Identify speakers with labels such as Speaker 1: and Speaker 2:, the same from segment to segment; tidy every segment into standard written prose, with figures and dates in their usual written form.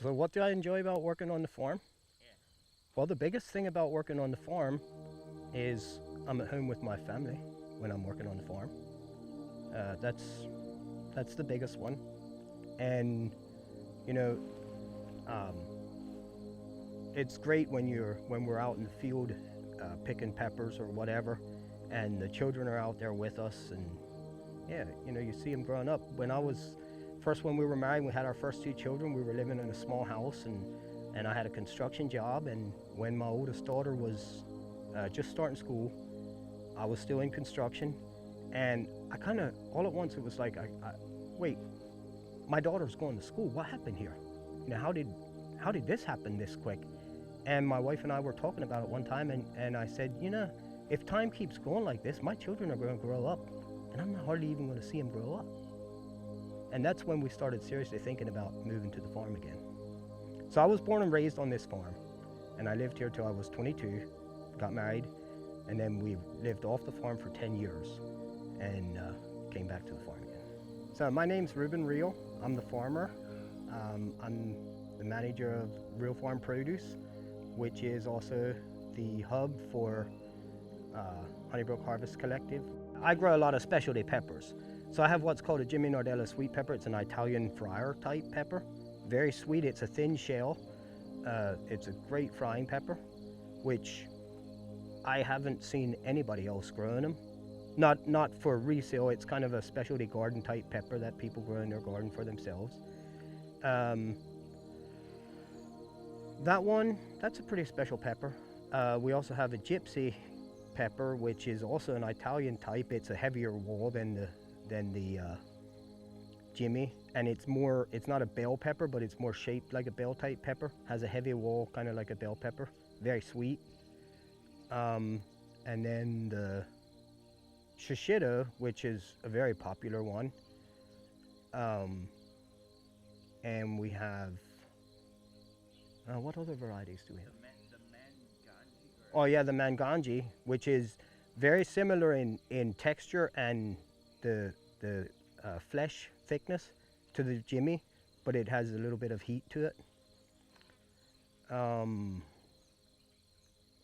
Speaker 1: So what do I enjoy about working on the farm? Well, the biggest thing about working on the farm is I'm at home with my family when I'm working on the farm. That's the biggest one. And you know, um, it's great when we're out in the field picking peppers or whatever, and the children are out there with us, and yeah, you see them growing up. When we were married, we had our first two children. We were living in a small house, and I had a construction job. And when my oldest daughter was just starting school, I was still in construction, and I kind of all at once it was like, wait, my daughter's going to school. What happened here? How did this happen this quick? And my wife and I were talking about it one time, and I said, if time keeps going like this, my children are going to grow up, and I'm not hardly even going to see them grow up. And that's when we started seriously thinking about moving to the farm again. So I was born and raised on this farm, and I lived here till I was 22, got married, and then we lived off the farm for 10 years, and came back to the farm again. So my name's Reuben Riehl. I'm the farmer. I'm the manager of Riehl Farm Produce, which is also the hub for Honey Brook Harvest Collective. I grow a lot of specialty peppers. So I have what's called a Jimmy Nardello sweet pepper. It's an Italian fryer type pepper. Very sweet, it's a thin shell. It's a great frying pepper, which I haven't seen anybody else growing them. Not for resale, it's kind of a specialty garden type pepper that people grow in their garden for themselves. That's a pretty special pepper. We also have a gypsy pepper, which is also an Italian type. It's a heavier wall than the Jimmy, and it's not a bell pepper, but it's more shaped like a bell type pepper. Has a heavy wall, kind of like a bell pepper. Very sweet. And then the shishito, which is a very popular one. And we have, what other varieties do we have? Oh yeah, the manganji, which is very similar in texture and the flesh thickness to the Jimmy, but it has a little bit of heat to it. And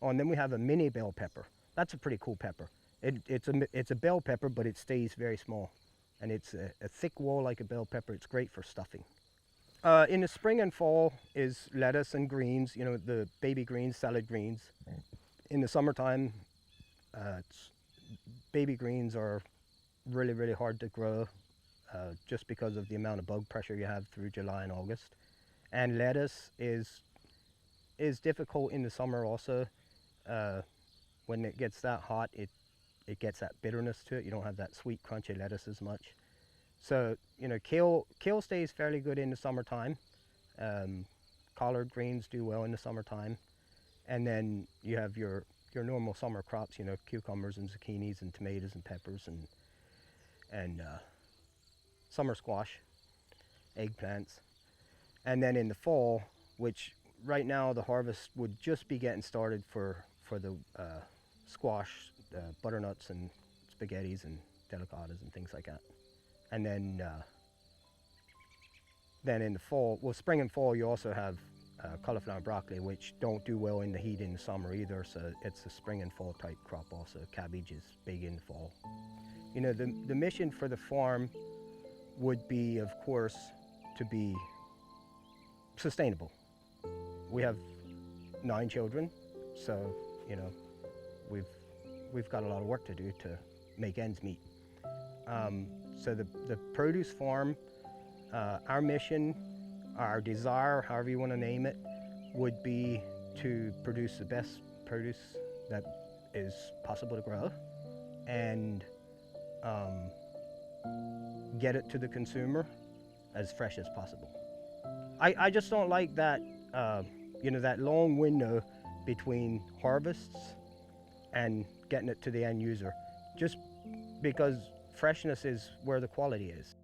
Speaker 1: then we have a mini bell pepper. That's a pretty cool pepper. It's a bell pepper, but it stays very small, and it's a thick wall like a bell pepper. It's great for stuffing. In the spring and fall is lettuce and greens, the baby greens, salad greens. In the summertime, baby greens are really, really hard to grow just because of the amount of bug pressure you have through July and August. And lettuce is difficult in the summer also. When it gets that hot, it gets that bitterness to it. You don't have that sweet, crunchy lettuce as much. So, kale stays fairly good in the summertime. Collard greens do well in the summertime. And then you have your normal summer crops, cucumbers and zucchinis and tomatoes and peppers and summer squash, eggplants. And then in the fall, which right now the harvest would just be getting started for the squash, butternuts and spaghettis and delicatas and things like that. And then in the fall, spring and fall, you also have cauliflower and broccoli, which don't do well in the heat in the summer either, so it's a spring and fall type crop also. Cabbage is big in the fall. The mission for the farm would be, of course, to be sustainable. We have 9 children, so we've got a lot of work to do to make ends meet. So the produce farm, our mission, our desire, however you want to name it, would be to produce the best produce that is possible to grow and get it to the consumer as fresh as possible. I just don't like that, that long window between harvests and getting it to the end user, just because freshness is where the quality is.